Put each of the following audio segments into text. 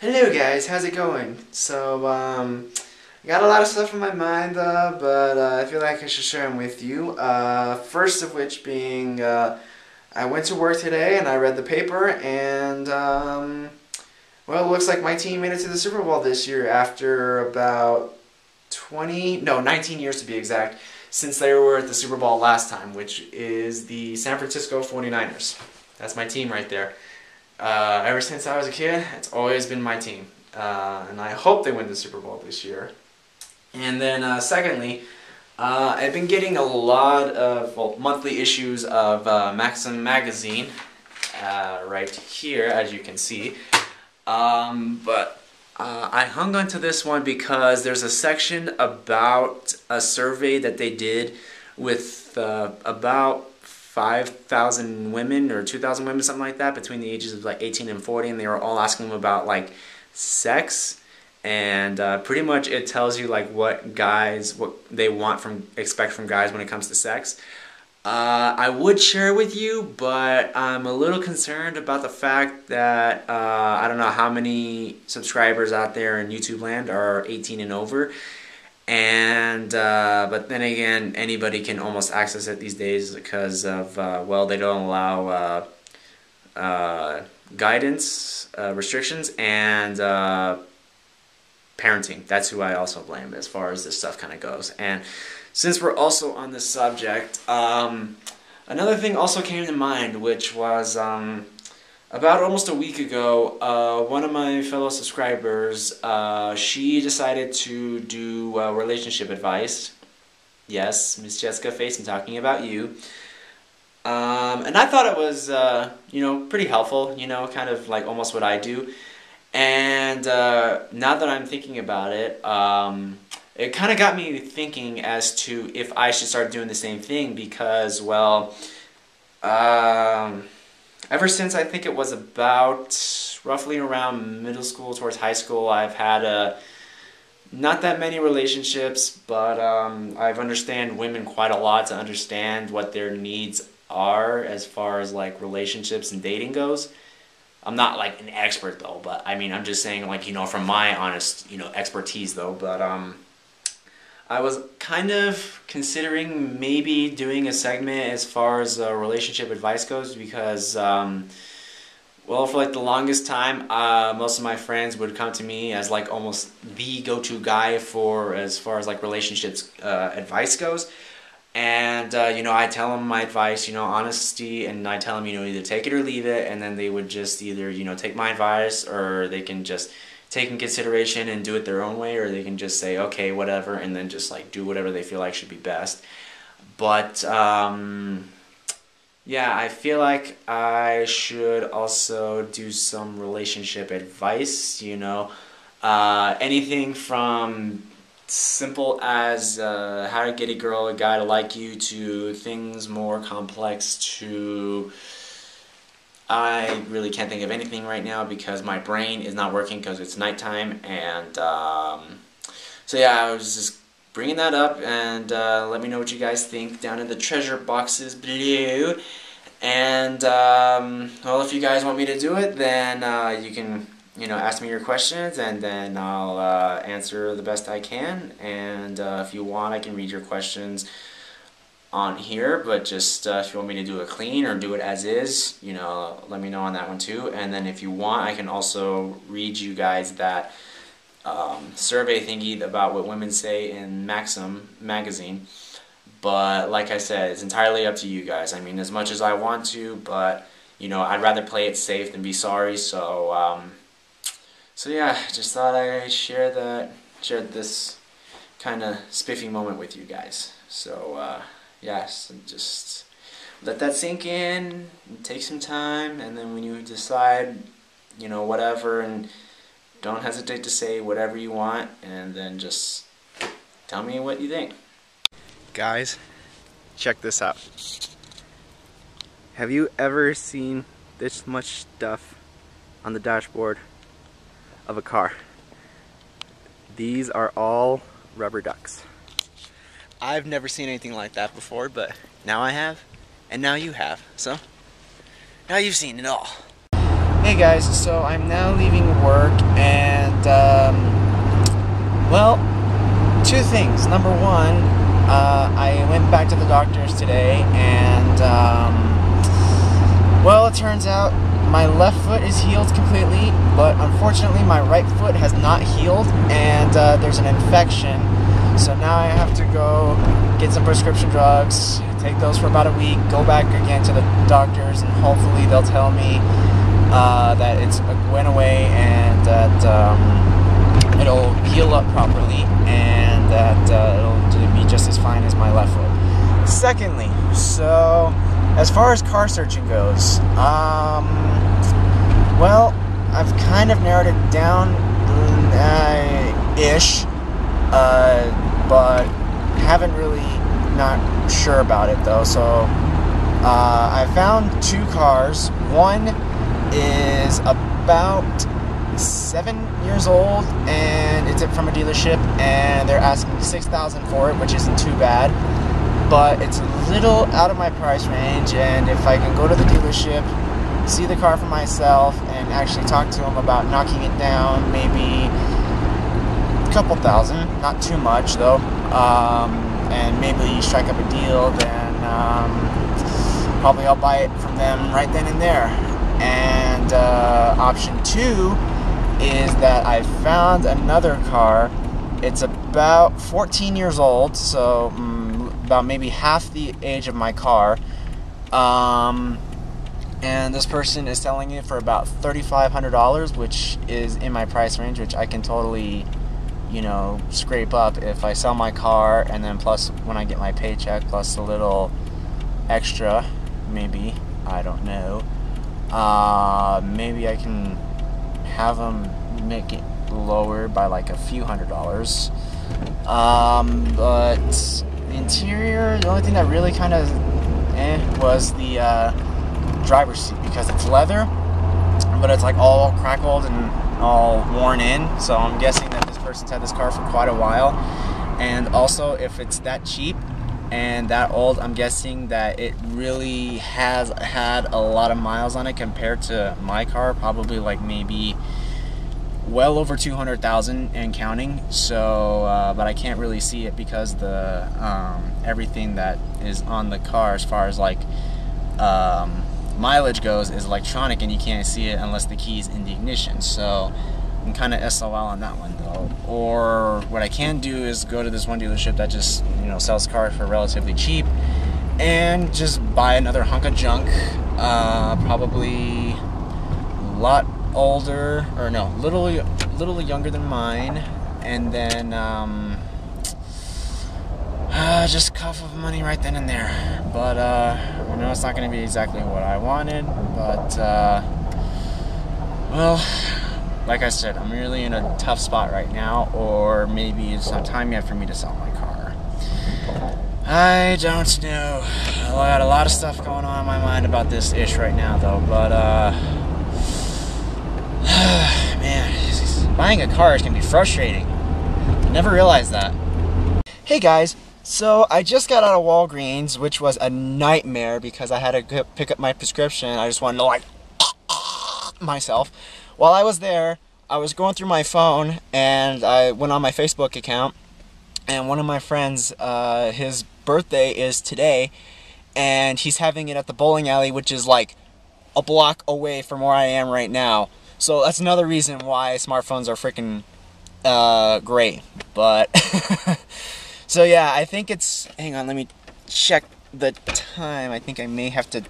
Hello guys, how's it going? I got a lot of stuff in my mind, but I feel like I should share them with you. First of which being, I went to work today and I read the paper and, well, it looks like my team made it to the Super Bowl this year after about 19 years to be exact, since they were at the Super Bowl last time, which is the San Francisco 49ers. That's my team right there. Ever since I was a kid, it's always been my team. And I hope they win the Super Bowl this year. And then secondly, I've been getting a lot of monthly issues of Maxim magazine right here, as you can see. But I hung on to this one because there's a section about a survey that they did with about 5,000 women or 2,000 women, something like that, between the ages of like 18 and 40, and they were all asking them about like sex, and pretty much it tells you like what they expect from guys when it comes to sex. I would share with you, but I'm a little concerned about the fact that I don't know how many subscribers out there in YouTube land are 18 and over. And but then again, anybody can almost access it these days because of well, they don't allow guidance restrictions and parenting. That's who I also blame as far as this stuff kind of goes. And since we're also on this subject, another thing also came to mind, which was about almost a week ago, one of my fellow subscribers, she decided to do relationship advice. Yes, Miss Jessica Face, I'm talking about you. And I thought it was, pretty helpful, kind of like almost what I do. And now that I'm thinking about it, it kind of got me thinking as to if I should start doing the same thing because, well, ever since I think it was about roughly around middle school towards high school, I've had not that many relationships, but I've understand women quite a lot to understand what their needs are as far as like relationships and dating goes. I'm not like an expert though, but I mean I'm just saying like from my honest expertise though, but I was kind of considering maybe doing a segment as far as relationship advice goes because, well, for like the longest time, most of my friends would come to me as like almost the go-to guy for as far as like relationships advice goes. And, I tell them my advice, honesty, and I tell them, either take it or leave it, and then they would just either, take my advice or they can just take in consideration and do it their own way, or they can just say okay whatever and then just like do whatever they feel like should be best. But yeah, I feel like I should also do some relationship advice, anything from simple as how to get a guy to like you, to things more complex to I really can't think of anything right now because my brain is not working because it's nighttime. And so yeah, I was just bringing that up, and let me know what you guys think down in the treasure boxes below. And well, if you guys want me to do it, then you can ask me your questions, and then I'll answer the best I can. And if you want, I can read your questions on here, but just if you want me to do it clean or do it as is, let me know on that one too. And then if you want, I can also read you guys that survey thingy about what women say in Maxim magazine. But like I said, it's entirely up to you guys. I mean, as much as I want to, but I'd rather play it safe than be sorry. So so yeah, just thought I'd share this kind of spiffy moment with you guys. So yes, and just let that sink in, and take some time, and then when you decide, whatever, and don't hesitate to say whatever you want, and then just tell me what you think. Guys, check this out. Have you ever seen this much stuff on the dashboard of a car? These are all rubber ducks. I've never seen anything like that before, but now I have, and now you have, so now you've seen it all. Hey guys, so I'm now leaving work, and well, two things. Number one, I went back to the doctor's today, and well, it turns out my left foot is healed completely, but unfortunately my right foot has not healed, and there's an infection. So now I have to go get some prescription drugs, take those for about a week, go back again to the doctors, and hopefully they'll tell me that it went away and that it'll heal up properly, and that it'll be just as fine as my left foot. Secondly, so as far as car searching goes, well, I've kind of narrowed it down ish, but haven't really not sure about it though. So I found two cars. One is about 7 years old, and it's from a dealership, and they're asking $6,000 for it, which isn't too bad, but it's a little out of my price range. And if I can go to the dealership, see the car for myself, and actually talk to them about knocking it down, maybe a couple thousand, not too much though, and maybe strike up a deal, then probably I'll buy it from them right then and there. And option two is that I found another car. It's about 14 years old, so about maybe half the age of my car. And this person is selling it for about $3,500, which is in my price range, which I can totally, you know, scrape up if I sell my car, and then plus when I get my paycheck, plus a little extra, maybe, I don't know. Maybe I can have them make it lower by like a few $100s. But the interior, the only thing that really kind of was the driver's seat, because it's leather, but it's like all crackled and all worn in. So I'm guessing that this person's had this car for quite a while. And also, if it's that cheap and that old, I'm guessing that it really has had a lot of miles on it compared to my car, probably like maybe well over 200,000 and counting. So but I can't really see it because the everything that is on the car as far as like mileage goes is electronic, and you can't see it unless the key's in the ignition. So I'm kind of SOL on that one though. Or what I can do is go to this one dealership that just, you know, sells cars for relatively cheap, and just buy another hunk of junk, probably a lot older, or no, little younger than mine, and then just cough of money right then and there. But I know it's not going to be exactly what I wanted, but well, like I said, I'm really in a tough spot right now, or maybe it's not time yet for me to sell my car. I don't know. I got a lot of stuff going on in my mind about this ish right now though, but man, buying a car can be frustrating. I never realized that. Hey guys, so I just got out of Walgreens, which was a nightmare because I had to go pick up my prescription. I just wanted to like myself. While I was there, I was going through my phone, and I went on my Facebook account, and one of my friends, his birthday is today, and he's having it at the bowling alley, which is like a block away from where I am right now. So that's another reason why smartphones are freaking great. But so yeah, I think it's, hang on, let me check the time. I think I may have to,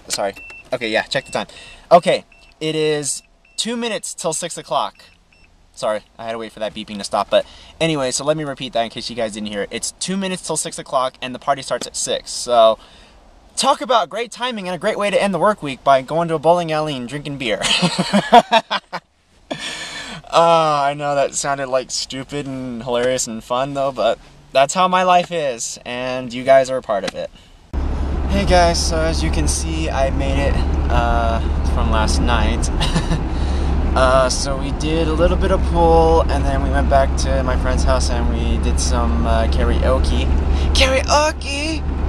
sorry. Okay, yeah, check the time. Okay, it is 2 minutes till 6 o'clock. Sorry, I had to wait for that beeping to stop. But anyway, so let me repeat that in case you guys didn't hear it. It's 2 minutes till 6 o'clock, and the party starts at 6. So talk about great timing and a great way to end the work week by going to a bowling alley and drinking beer. I know that sounded like stupid and hilarious and fun though, but that's how my life is, and you guys are a part of it. Hey guys, so as you can see, I made it from last night. So we did a little bit of pool, and then we went back to my friend's house and we did some karaoke,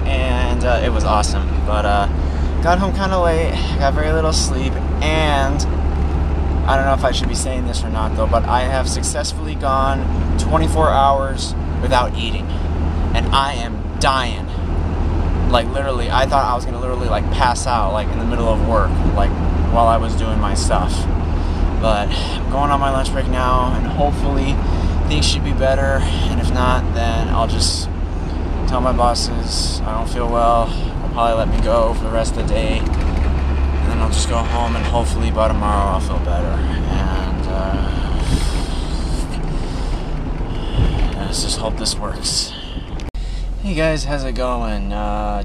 and it was awesome. But got home kind of late, got very little sleep, And I don't know if I should be saying this or not though, but I have successfully gone 24 hours without eating. And I am dying. Like literally, I thought I was gonna literally like pass out like in the middle of work, like while I was doing my stuff. But I'm going on my lunch break now, and hopefully things should be better. And if not, then I'll just tell my bosses I don't feel well. They'll probably let me go for the rest of the day. And then I'll just go home, and hopefully by tomorrow I'll feel better. And let's just hope this works. Hey guys, how's it going?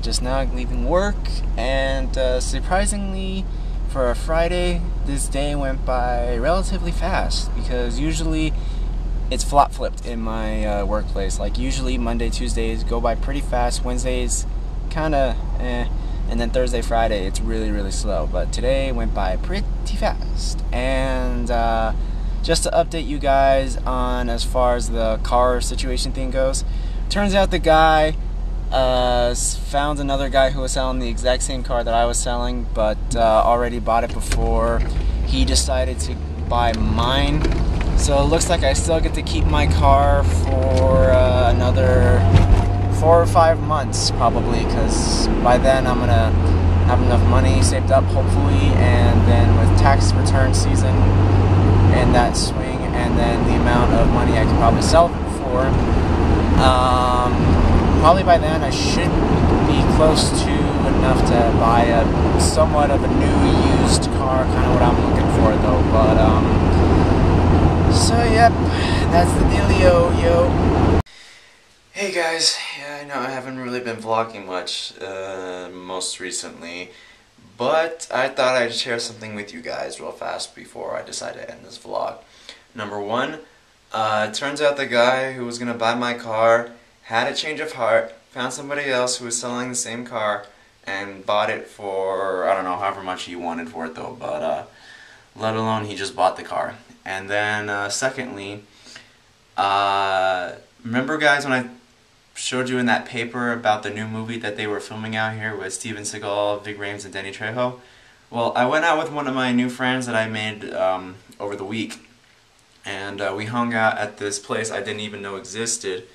Just now leaving work, and surprisingly for a Friday, this day went by relatively fast, because usually it's flop-flipped in my workplace. Like usually Monday, Tuesdays go by pretty fast, Wednesdays kinda and then Thursday, Friday it's really, really slow. But today went by pretty fast. And just to update you guys on as far as the car situation thing goes, turns out the guy found another guy who was selling the exact same car that I was selling, but already bought it before. He decided to buy mine, so it looks like I still get to keep my car for another 4 or 5 months probably, because by then I'm gonna have enough money saved up hopefully, and then with tax return season and that swing, and then the amount of money I can probably sell it for, probably by then I should be close to enough to buy a somewhat of a new used car, kind of what I'm looking for though. But so yep, that's the dealio, yo. Hey guys, yeah, I know I haven't really been vlogging much most recently, but I thought I'd share something with you guys real fast before I decide to end this vlog. Number one, it turns out the guy who was gonna buy my car had a change of heart, found somebody else who was selling the same car, and bought it for, I don't know, however much he wanted for it though, but let alone he just bought the car. And then secondly, remember guys when I showed you in that paper about the new movie that they were filming out here with Steven Seagal, Ving Rhames, and Danny Trejo? Well, I went out with one of my new friends that I made over the week, and we hung out at this place I didn't even know existed.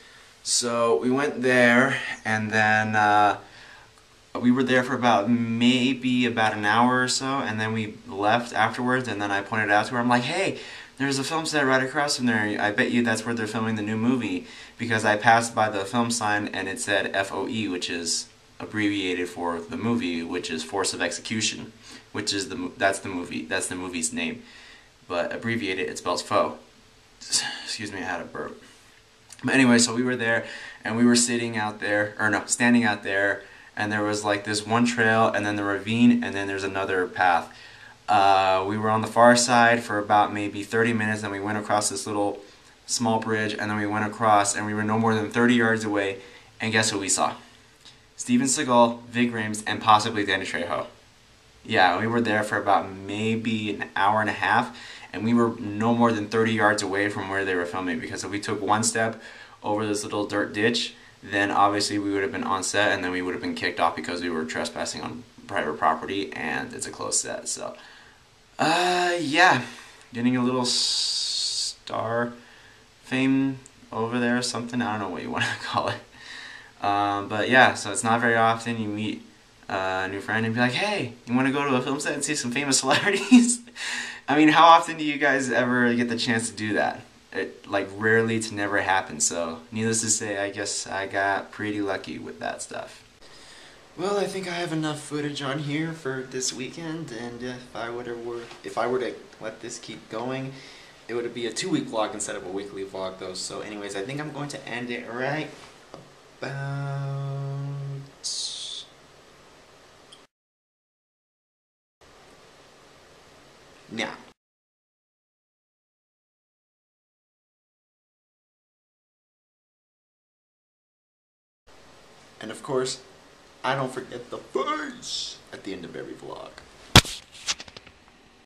So we went there, and then we were there for maybe about an hour or so, and then we left afterwards, and then I pointed out to her, I'm like, hey, there's a film set right across from there. I bet you that's where they're filming the new movie, because I passed by the film sign and it said FOE, which is abbreviated for the movie, which is Force of Execution, which is that's the movie's name, but abbreviated it spells foe. Excuse me, I had a burp. But anyway, so we were there, and we were sitting out there, or no, standing out there, and there was like this one trail, and then the ravine, and then there's another path. We were on the far side for about maybe 30 minutes, and we went across this little small bridge, and then we went across, and we were no more than 30 yards away, and guess who we saw? Steven Seagal, Ving Rhames, and possibly Danny Trejo. Yeah, we were there for about maybe an hour and a half, and we were no more than 30 yards away from where they were filming, because if we took one step over this little dirt ditch, then obviously we would have been on set, and then we would have been kicked off because we were trespassing on private property, and it's a closed set. So yeah, getting a little star fame over there or something, I don't know what you want to call it. But yeah, so it's not very often you meet a new friend and be like, hey, you want to go to a film set and see some famous celebrities? I mean, how often do you guys ever get the chance to do that? It like rarely to never happen, so needless to say, I guess I got pretty lucky with that stuff. Well, I think I have enough footage on here for this weekend, and if I were to let this keep going, it would be a 2-week vlog instead of a weekly vlog though. So anyways, I think I'm going to end it right about now. And of course, I don't forget the face at the end of every vlog.